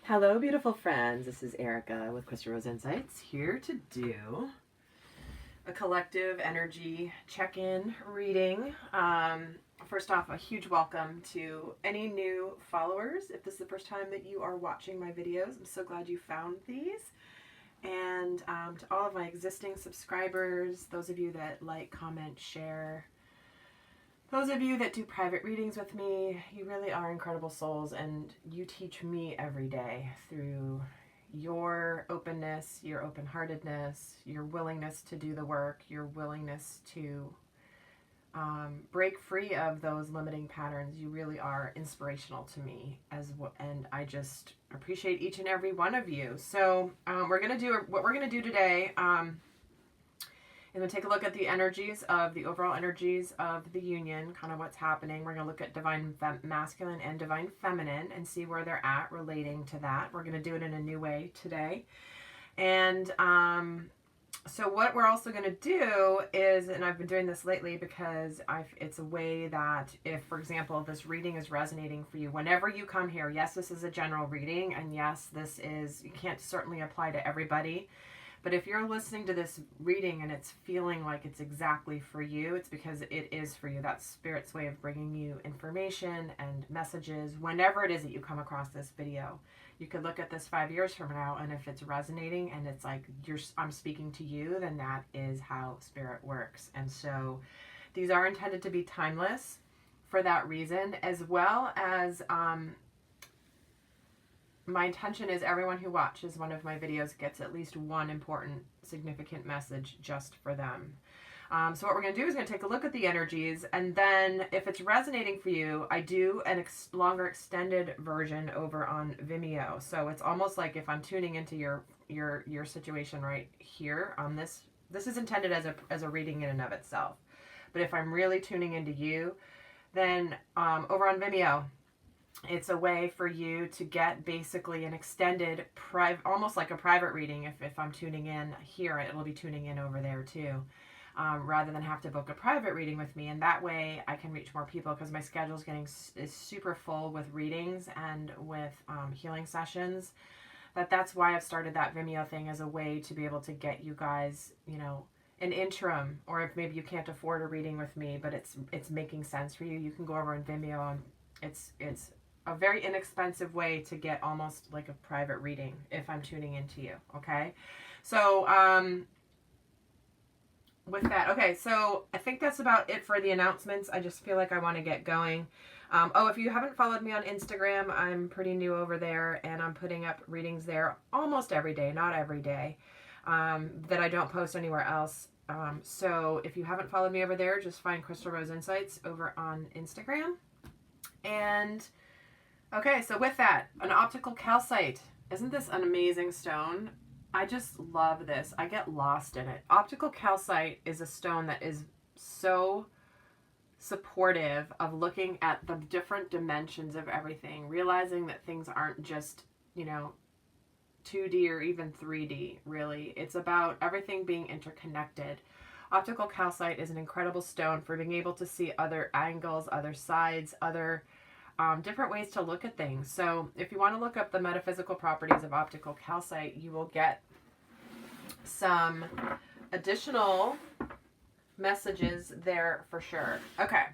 Hello, beautiful friends. This is Erica with Crystal Rose Insights, here to do a collective energy check-in reading. First off, a huge welcome to any new followers. If this is the first time that you are watching my videos, I'm so glad you found these. And to all of my existing subscribers, those of you that like, comment, share, those of you that do private readings with me, you really are incredible souls, and you teach me every day through your openness, your open-heartedness, your willingness to do the work, your willingness to break free of those limiting patterns. You really are inspirational to me, and I just appreciate each and every one of you. So what we're gonna do today. And then take a look at the energies of the overall energies of the union, kind of what's happening. We're going to look at divine masculine and divine feminine and see where they're at relating to that. We're going to do it in a new way today. And so what we're also going to do is, and I've been doing this lately because it's a way that if, for example, this reading is resonating for you, whenever you come here, yes, this is a general reading, and yes, you can't certainly apply to everybody. But if you're listening to this reading and it's feeling like it's exactly for you, it's because it is for you. That's Spirit's way of bringing you information and messages whenever it is that you come across this video. You could look at this 5 years from now, and if it's resonating and it's like I'm speaking to you, then that is how Spirit works. And so these are intended to be timeless for that reason, as well as my intention is everyone who watches one of my videos gets at least one important, significant message just for them. So what we're going to do is going to take a look at the energies, and then if it's resonating for you, I do an longer extended version over on Vimeo. So it's almost like if I'm tuning into your situation right here on this is intended as a reading in and of itself. But if I'm really tuning into you, then over on Vimeo, it's a way for you to get basically an extended, almost like a private reading. If I'm tuning in here, it'll be tuning in over there too, rather than have to book a private reading with me. And that way I can reach more people, because my schedule is super full with readings and with healing sessions. That's why I've started that Vimeo thing, as a way to be able to get you guys, an interim, or if maybe you can't afford a reading with me, but it's making sense for you, you can go over on Vimeo, and it's a very inexpensive way to get almost like a private reading if I'm tuning into you. Okay. So, with that, okay. So I think that's about it for the announcements. I just feel like I want to get going. If you haven't followed me on Instagram, I'm pretty new over there, and I'm putting up readings there almost every day, not every day, that I don't post anywhere else. So if you haven't followed me over there, just find Crystal Rose Insights over on Instagram. And okay, so with that, an optical calcite. Isn't this an amazing stone? I just love this. I get lost in it. Optical calcite is a stone that is so supportive of looking at the different dimensions of everything, realizing that things aren't just, 2D or even 3D, really. It's about everything being interconnected. Optical calcite is an incredible stone for being able to see other angles, other sides, other different ways to look at things. So if you want to look up the metaphysical properties of optical calcite, you will get some additional messages there for sure. Okay,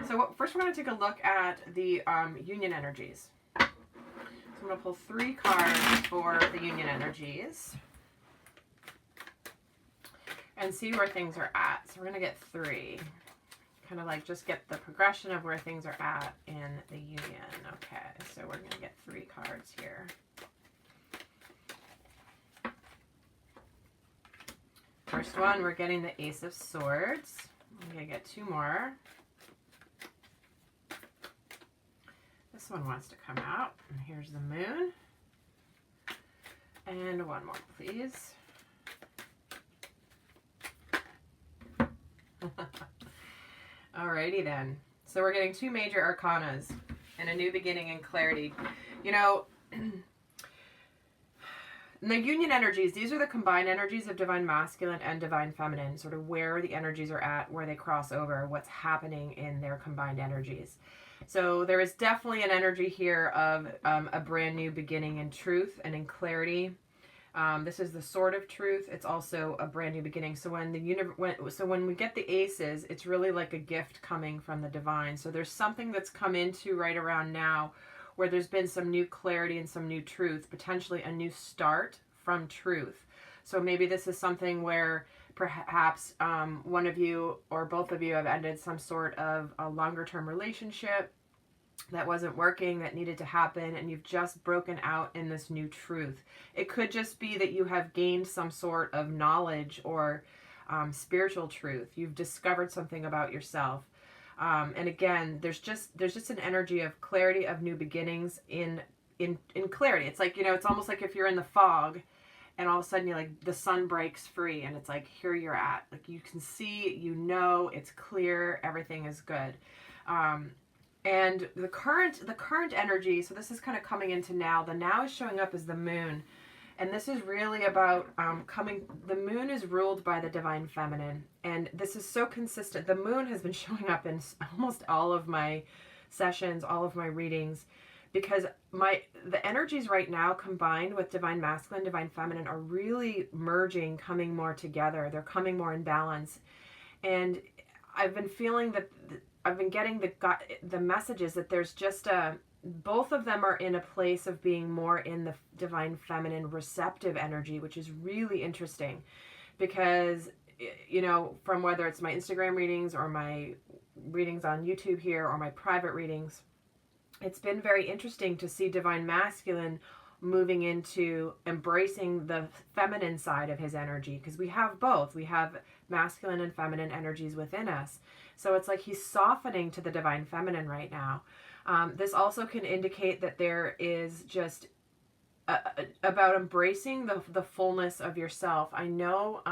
so first we're going to take a look at the union energies. So I'm going to pull 3 cards for the union energies and see where things are at. So we're going to get 3. Kind of like just get the progression of where things are at in the union. Okay, so we're going to get 3 cards here. First one, we're getting the Ace of Swords. I'm going to get 2 more. This one wants to come out. And here's the Moon. And 1 more, please. Alrighty then. So we're getting 2 major arcanas and a new beginning and clarity. The union energies, these are the combined energies of divine masculine and divine feminine, sort of where the energies are at, where they cross over, what's happening in their combined energies. So there is definitely an energy here of a brand new beginning in truth and in clarity. This is the sword of truth. It's also a brand new beginning. So when when we get the aces, it's really like a gift coming from the divine. So there's something that's come into right around now where there's been some new clarity and some new truth, potentially a new start from truth. So maybe this is something where perhaps one of you or both of you have ended some sort of a longer term relationship that wasn't working, that needed to happen, and you've just broken out in this new truth. It could just be that you have gained some sort of knowledge or spiritual truth. You've discovered something about yourself. And again, there's just an energy of clarity, of new beginnings in clarity. It's like, it's almost like if you're in the fog and all of a sudden you like the sun breaks free and it's like, here you're at. Like you can see, it's clear, everything is good. And the current energy, so this is kind of coming into now. The now is showing up as the moon. And this is really about the moon is ruled by the divine feminine. And this is so consistent. The moon has been showing up in almost all of my sessions, all of my readings, because the energies right now combined with divine masculine, divine feminine are really merging, coming more together. They're coming more in balance. And I've been feeling that I've been getting the messages that there's just both of them are in a place of being more in the divine feminine receptive energy, which is really interesting because, from whether it's my Instagram readings or my readings on YouTube here or my private readings, it's been very interesting to see divine masculine moving into embracing the feminine side of his energy, because we have both. We have masculine and feminine energies within us. So it's like he's softening to the divine feminine right now. This also can indicate that there is just about embracing the fullness of yourself. I know,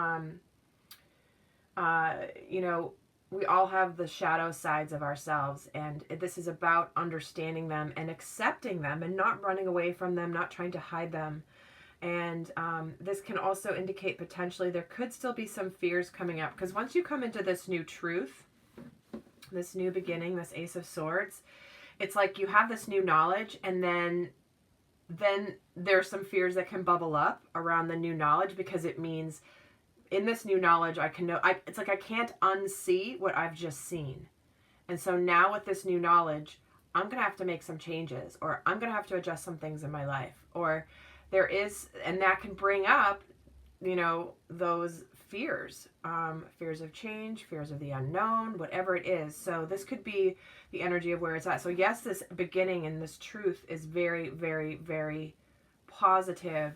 we all have the shadow sides of ourselves, and this is about understanding them and accepting them and not running away from them, not trying to hide them. And this can also indicate potentially there could still be some fears coming up, because once you come into this new truth, this new beginning, this Ace of Swords, it's like you have this new knowledge, and then there's some fears that can bubble up around the new knowledge, because it means in this new knowledge I can know, it's like I can't unsee what I've just seen. And so now with this new knowledge, I'm going to have to make some changes, or I'm going to have to adjust some things in my life, or there is, and that can bring up, those fears, fears of change, fears of the unknown, whatever it is. So this could be the energy of where it's at. So yes, this beginning and this truth is very, very, very positive.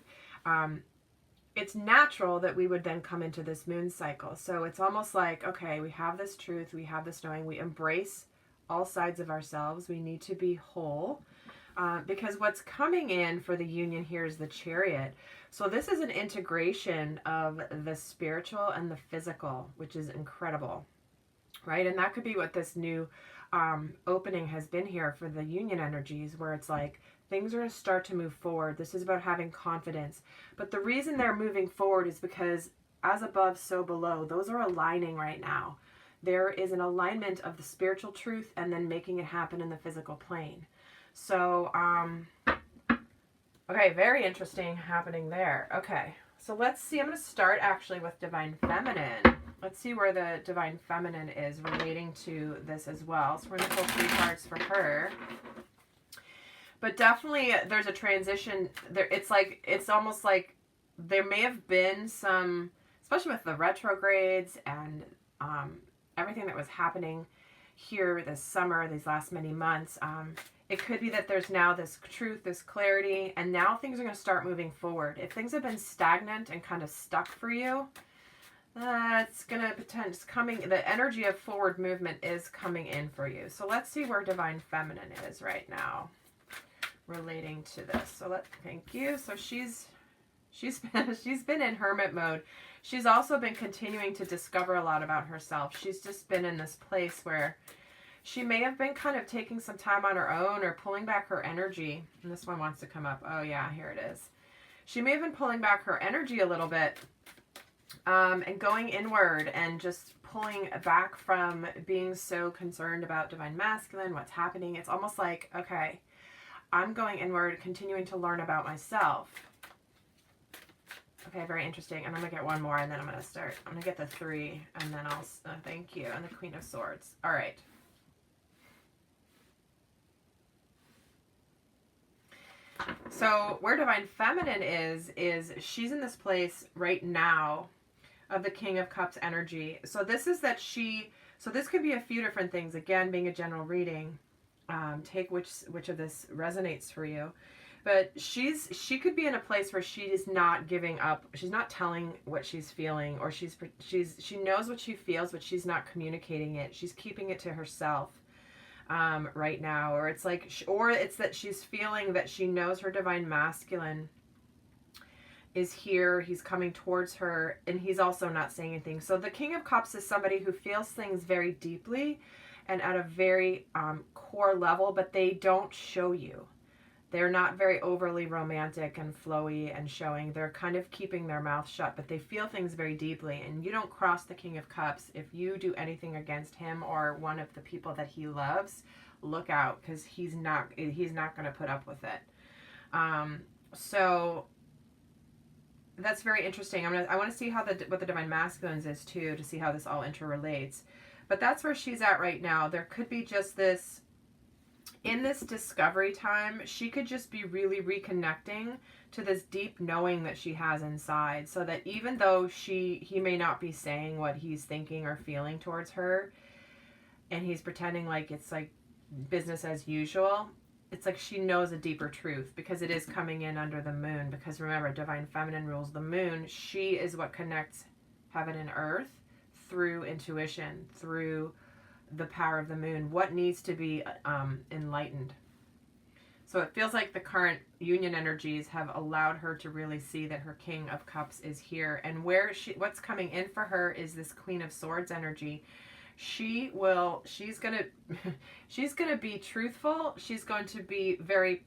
It's natural that we would then come into this moon cycle. So it's almost like, okay, we have this truth, we have this knowing, we embrace all sides of ourselves. We need to be whole. Because what's coming in for the union here is the Chariot. So this is an integration of the spiritual and the physical, which is incredible, right? And that could be what this new opening has been here for the union energies, where it's like things are going to start to move forward. This is about having confidence. But the reason they're moving forward is because as above, so below. Those are aligning right now. There is an alignment of the spiritual truth and then making it happen in the physical plane. So, okay, very interesting happening there. Okay, so let's see. I'm going to start actually with Divine Feminine. Let's see where the Divine Feminine is relating to this as well. So we're going to pull 3 cards for her. But definitely there's a transition there. It's almost like there may have been some, especially with the retrogrades and everything that was happening here this summer, these last many months. It could be that there's now this truth, this clarity, and now things are going to start moving forward. If things have been stagnant and kind of stuck for you, it's going to the energy of forward movement is coming in for you. So let's see where Divine Feminine is right now relating to this. So thank you. So she's been in hermit mode. She's also been continuing to discover a lot about herself. She's just been in this place where she may have been kind of taking some time on her own or pulling back her energy. And this one wants to come up. Oh yeah, here it is. She may have been pulling back her energy a little bit and going inward and just pulling back from being so concerned about divine masculine, what's happening. It's almost like, okay, I'm going inward, continuing to learn about myself. Okay, very interesting. And I'm going to get one more, and then I'm going to start. I'm going to get the 3, and then I'll, thank you, and the Queen of Swords. All right. So where Divine Feminine is she's in this place right now of the King of Cups energy. So this is that so this could be a few different things. Again, being a general reading, take which of this resonates for you. But she could be in a place where she is not giving up. She's not telling what she's feeling, or she knows what she feels, but she's not communicating it. She's keeping it to herself right now. Or it's like, or it's that she's feeling that she knows her divine masculine is here. He's coming towards her, and he's also not saying anything. So the King of Cups is somebody who feels things very deeply and at a very core level, but they don't show you. They're not very overly romantic and flowy and showing. They're kind of keeping their mouth shut, but they feel things very deeply. And you don't cross the King of Cups. If you do anything against him or one of the people that he loves, look out, because he's not going to put up with it. So that's very interesting. I want to see how what the divine masculines is too, to see how this all interrelates. But that's where she's at right now. There could be just this, in this discovery time, she could just be really reconnecting to this deep knowing that she has inside, so that even though he may not be saying what he's thinking or feeling towards her, and he's pretending like it's like business as usual, it's like she knows a deeper truth, because it is coming in under the moon. Because remember, divine feminine rules the moon. She is what connects heaven and earth through intuition, through the power of the moon, what needs to be enlightened. So it feels like the current union energies have allowed her to really see that her King of Cups is here, and what's coming in for her is this Queen of Swords energy. She's gonna be truthful. She's going to be very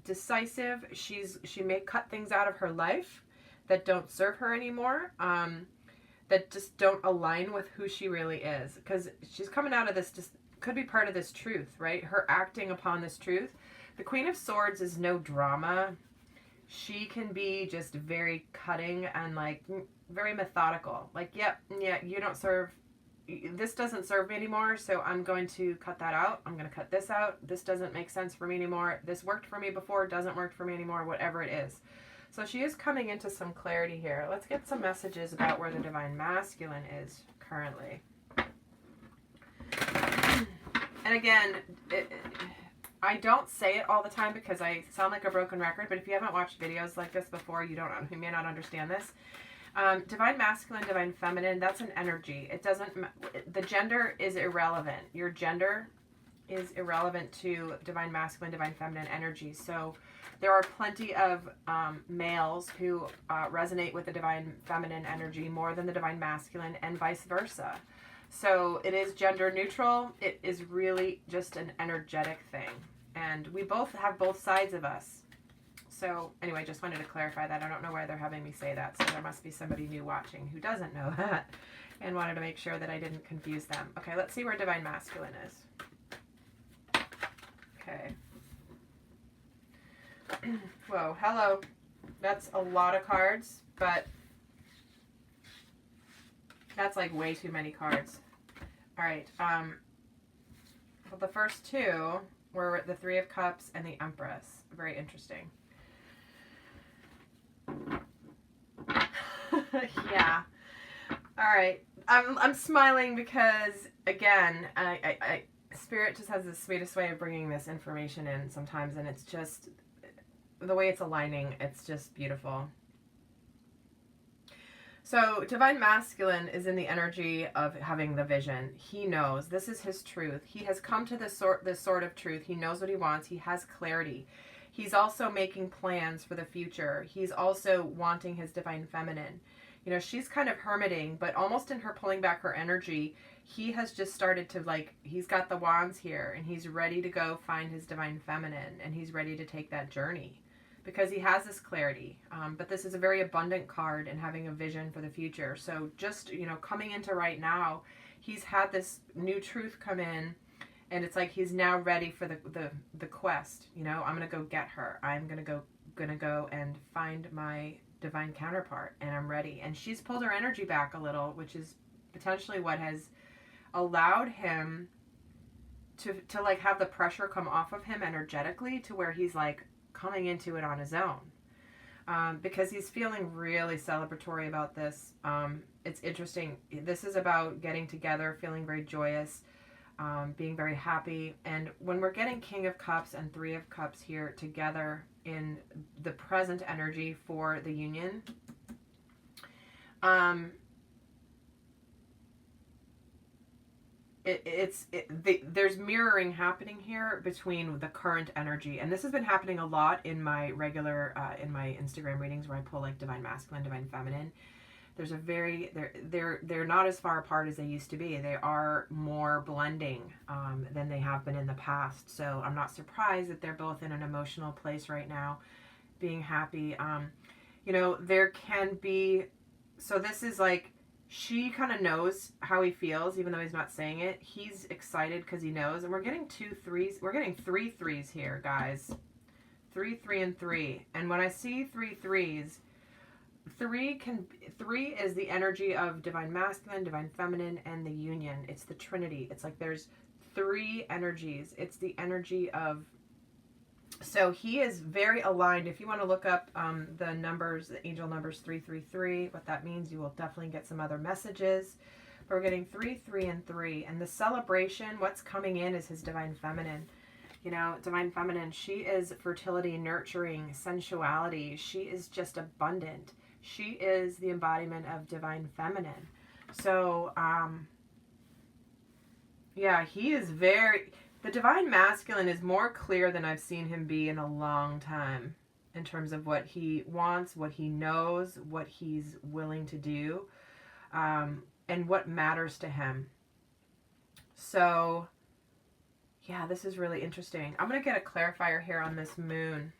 decisive. She may cut things out of her life that don't serve her anymore, that just don't align with who she really is, because she's coming out of this, just could be part of this truth, right? Her acting upon this truth. The Queen of Swords is no drama. She can be just very cutting and like very methodical. Like, yeah, you don't serve, this doesn't serve me anymore, so I'm going to cut that out. I'm going to cut this out. This doesn't make sense for me anymore. This worked for me before, doesn't work for me anymore, whatever it is. So she is coming into some clarity here. Let's get some messages about where the divine masculine is currently. And again, I don't say it all the time because I sound like a broken record, but if you haven't watched videos like this before, you may not understand this. Divine masculine, divine feminine, that's an energy. It doesn't, the gender is irrelevant. Your gender is irrelevant to divine masculine, divine feminine energy. So there are plenty of males who resonate with the divine feminine energy more than the divine masculine, and vice versa. So it is gender neutral. It is really just an energetic thing. And we both have both sides of us. So anyway, just wanted to clarify that. I don't know why they're having me say that. So there must be somebody new watching who doesn't know that, and wanted to make sure that I didn't confuse them. Okay, let's see where divine masculine is. Okay. Whoa, hello. That's a lot of cards, but that's like way too many cards. All right. Well, the first two were the Three of Cups and the Empress. Very interesting. Yeah. All right. I'm smiling because, again, I Spirit just has the sweetest way of bringing this information in sometimes, and it's just the way it's aligning. It's just beautiful. So divine masculine is in the energy of having the vision. He knows this is his truth. He has come to this sort of truth. He knows what he wants. He has clarity. He's also making plans for the future. He's also wanting his divine feminine. You know, she's kind of hermiting, but almost in her pulling back her energy, he has just started to, like, he's got the wands here, and he's ready to go find his divine feminine, and he's ready to take that journey. because he has this clarity. But this is a very abundant card and having a vision for the future. So just, you know, coming into right now, he's had this new truth come in, and it's like he's now ready for the quest. You know, I'm gonna go get her. I'm gonna go and find my divine counterpart, and I'm ready. And she's pulled her energy back a little, which is potentially what has allowed him to like have the pressure come off of him energetically, to where he's like coming into it on his own, because he's feeling really celebratory about this. It's interesting. This is about getting together, feeling very joyous, being very happy. And when we're getting King of Cups and Three of Cups here together in the present energy for the union, there's mirroring happening here between the current energy, and this has been happening a lot in my regular in my Instagram readings, where I pull like divine masculine, divine feminine. There's a very they're not as far apart as they used to be. They are more blending than they have been in the past. So I'm not surprised that they're both in an emotional place right now, being happy. You know, there can be, so this is like, she kind of knows how he feels, even though he's not saying it. He's excited because he knows. And we're getting 2 threes. We're getting 3 threes here, guys. 3, 3, and 3. And when I see 3 threes, 3 is the energy of divine masculine, divine feminine, and the union. It's the Trinity. It's like there's 3 energies. It's the energy of, so he is very aligned. If you want to look up the numbers, the angel numbers 333, what that means, you will definitely get some other messages. But we're getting 3, 3, and 3. And the celebration, what's coming in is his divine feminine. You know, divine feminine, she is fertility, nurturing, sensuality. She is just abundant. She is the embodiment of divine feminine. So, yeah, he is very... The divine masculine is more clear than I've seen him be in a long time, in terms of what he wants, what he knows, what he's willing to do, and what matters to him. So, yeah, this is really interesting. I'm going to get a clarifier here on this moon.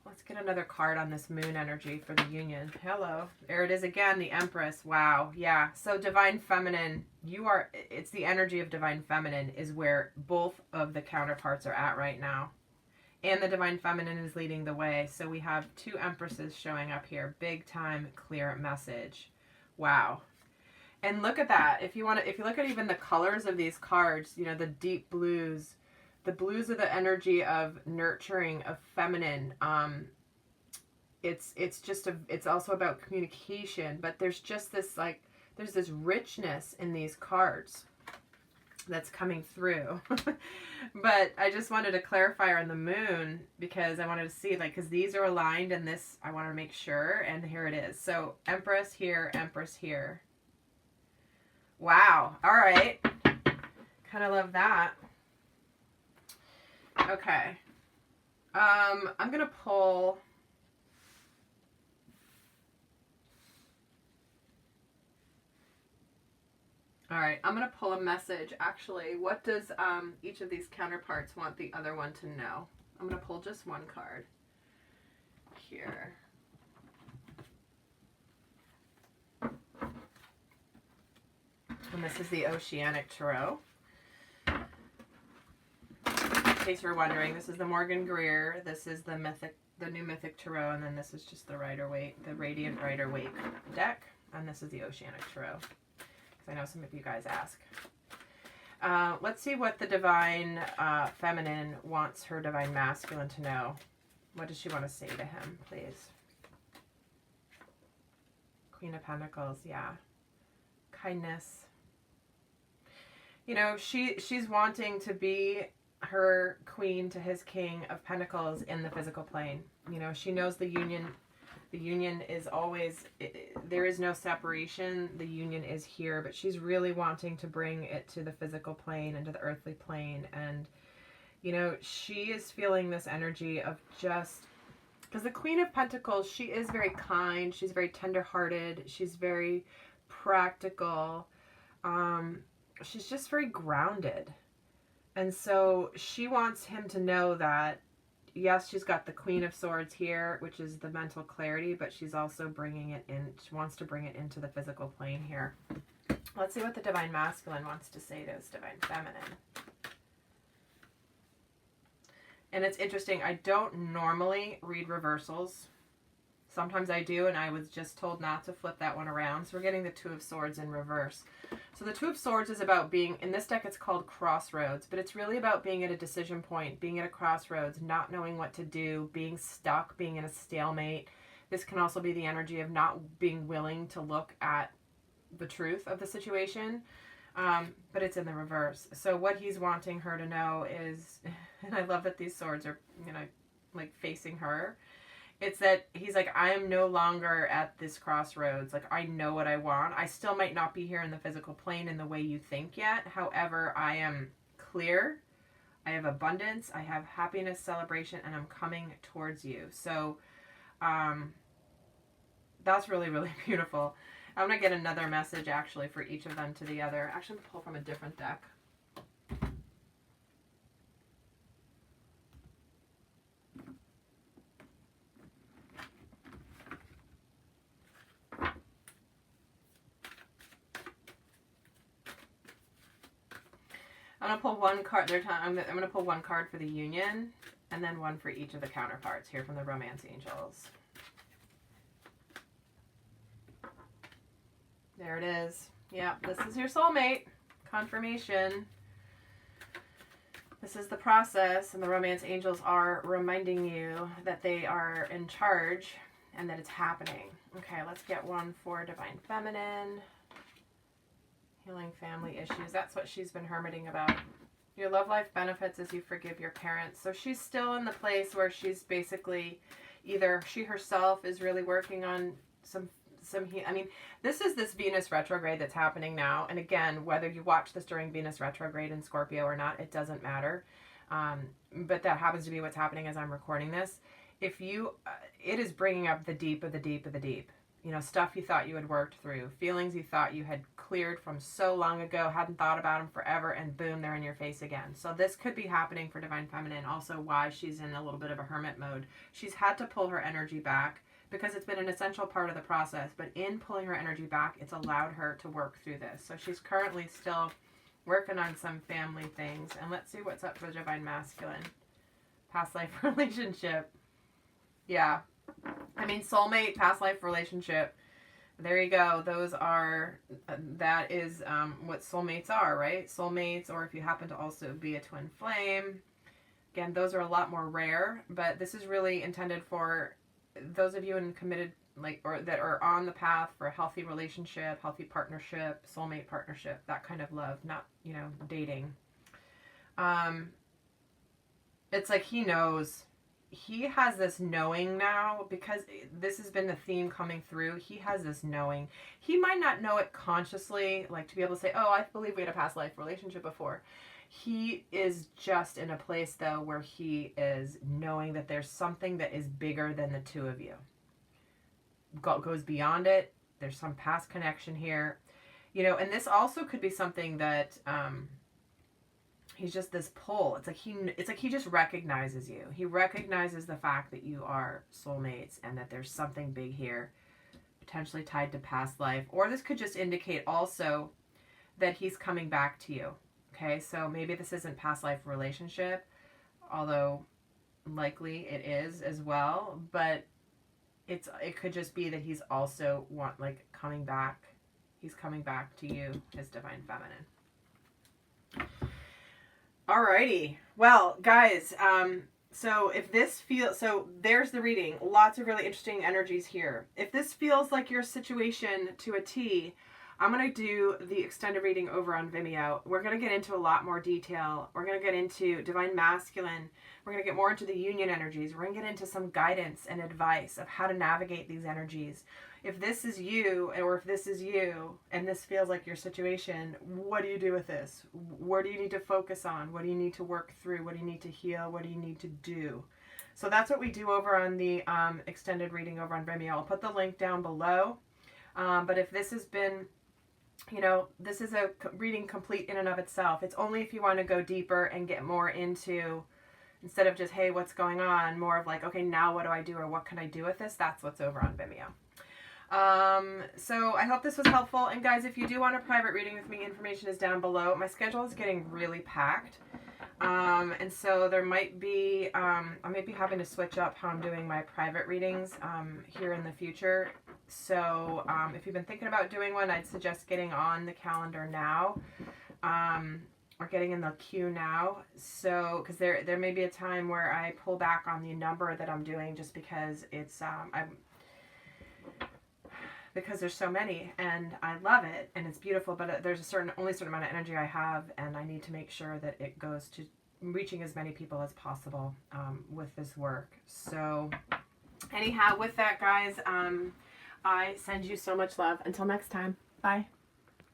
Let's get another card on this moon energy for the union. Hello. There it is again, the Empress. Wow. Yeah. So divine feminine, it's the energy of divine feminine is where both of the counterparts are at right now. And the divine feminine is leading the way. So we have 2 Empresses showing up here. Big time, clear message. Wow. And look at that. If you look at even the colors of these cards, you know, the deep blues, the blues are the energy of nurturing, of feminine. It's also about communication, but there's just this like, there's this richness in these cards that's coming through. But I just wanted to clarify on the moon, because I wanted to see, like, because these are aligned, and this, I want to make sure, and here it is. So Empress here, Empress here. Wow. All right. Kind of love that. Okay. I'm going to pull... All right, I'm going to pull a message. Actually, what does each of these counterparts want the other one to know? I'm going to pull just one card here. And this is the Oceanic Tarot. In case you're wondering, this is the Morgan Greer. This is the new Mythic Tarot, and then this is just the Rider-Waite, the Radiant Rider-Waite deck, and this is the Oceanic Tarot. I know some of you guys ask. Let's see what the divine feminine wants her divine masculine to know. What does she want to say to him, please? Queen of Pentacles, yeah. Kindness. You know, she's wanting to be her queen to his king of pentacles in the physical plane. You know, she knows the union. The union is always, there is no separation. The union is here, but she's really wanting to bring it to the physical plane and to the earthly plane. And, you know, she is feeling this energy of just, because the Queen of Pentacles, she is very kind. She's very tender-hearted. She's very practical. She's just very grounded. And so she wants him to know that, yes, she's got the Queen of Swords here, which is the mental clarity, but she's also bringing it in. She wants to bring it into the physical plane here. Let's see what the Divine Masculine wants to say to his Divine Feminine. And it's interesting. I don't normally read reversals. Sometimes I do, and I was just told not to flip that one around. So we're getting the Two of Swords in reverse. So the Two of Swords is about being, in this deck it's called Crossroads, but it's really about being at a decision point, being at a crossroads, not knowing what to do, being stuck, being in a stalemate. This can also be the energy of not being willing to look at the truth of the situation, but it's in the reverse. So what he's wanting her to know is, and I love that these swords are, you know, like facing her. It's that he's like, I am no longer at this crossroads. Like, I know what I want. I still might not be here in the physical plane in the way you think yet. However, I am clear. I have abundance. I have happiness, celebration, and I'm coming towards you. So, that's really, really beautiful. I'm going to get another message, actually, for each of them to the other. Actually, I'm going to pull from a different deck. I'm going to pull one card. I'm going to pull one card for the union, and then one for each of the counterparts here from the Romance Angels. There it is. Yeah, this is your soulmate. Confirmation. This is the process, and the Romance Angels are reminding you that they are in charge and that it's happening. Okay, let's get one for Divine Feminine. Healing family issues. That's what she's been hermiting about. Your love life benefits as you forgive your parents. So she's still in the place where she's basically either she herself is really working on I mean, this is this Venus retrograde that's happening now. And again, whether you watch this during Venus retrograde in Scorpio or not, it doesn't matter. But that happens to be what's happening as I'm recording this. If you, it is bringing up the deep of the deep of the deep. You know, stuff you thought you had worked through, feelings you thought you had cleared from so long ago, hadn't thought about them forever, and boom, they're in your face again. So this could be happening for Divine Feminine. Also why she's in a little bit of a hermit mode. She's had to pull her energy back because it's been an essential part of the process. But in pulling her energy back, it's allowed her to work through this. So she's currently still working on some family things. And let's see what's up for the Divine Masculine. Past life relationship. Yeah. I mean, soulmate, past life relationship. There you go. Those are, that is what soulmates are, right? Soulmates, or if you happen to also be a twin flame. Again, those are a lot more rare, but this is really intended for those of you in committed, like, or that are on the path for a healthy relationship, healthy partnership, soulmate partnership, that kind of love, not, you know, dating. It's like he knows. He has this knowing now, because this has been the theme coming through. He has this knowing. He might not know it consciously, like to be able to say, oh, I believe we had a past life relationship before. He is just in a place, though, where he is knowing that there's something that is bigger than the two of you. Goes beyond it. There's some past connection here. You know, and this also could be something that... he's just this pull. It's like he just recognizes you. He recognizes the fact that you are soulmates and that there's something big here, potentially tied to past life. Or this could just indicate also that he's coming back to you. Okay, so maybe this isn't past life relationship, although likely it is as well. But it could just be that he's also coming back. He's coming back to you, his Divine Feminine. Alrighty. Well, guys, so if this feels, so there's the reading. Lots of really interesting energies here. If this feels like your situation to a T, I'm going to do the extended reading over on Vimeo. We're going to get into a lot more detail. We're going to get into Divine Masculine. We're going to get more into the union energies. We're going to get into some guidance and advice of how to navigate these energies. If this is you, or if this is you, and this feels like your situation, what do you do with this? Where do you need to focus on? What do you need to work through? What do you need to heal? What do you need to do? So that's what we do over on the extended reading over on Vimeo. I'll put the link down below. But if this has been, you know, this is a reading complete in and of itself. It's only if you want to go deeper and get more into, Instead of just, hey, what's going on? More of like, okay, now what do I do, or what can I do with this? That's what's over on Vimeo. So I hope this was helpful. And guys, if you do want a private reading with me, information is down below. My schedule is getting really packed. And so there might be, I might be having to switch up how I'm doing my private readings, here in the future. So, if you've been thinking about doing one, I'd suggest getting on the calendar now. Or getting in the queue now, so because there may be a time where I pull back on the number that I'm doing, just because it's because there's so many and I love it and it's beautiful, but there's only a certain amount of energy I have, and I need to make sure that it goes to reaching as many people as possible with this work. So anyhow, with that, guys, I send you so much love. Until next time, bye.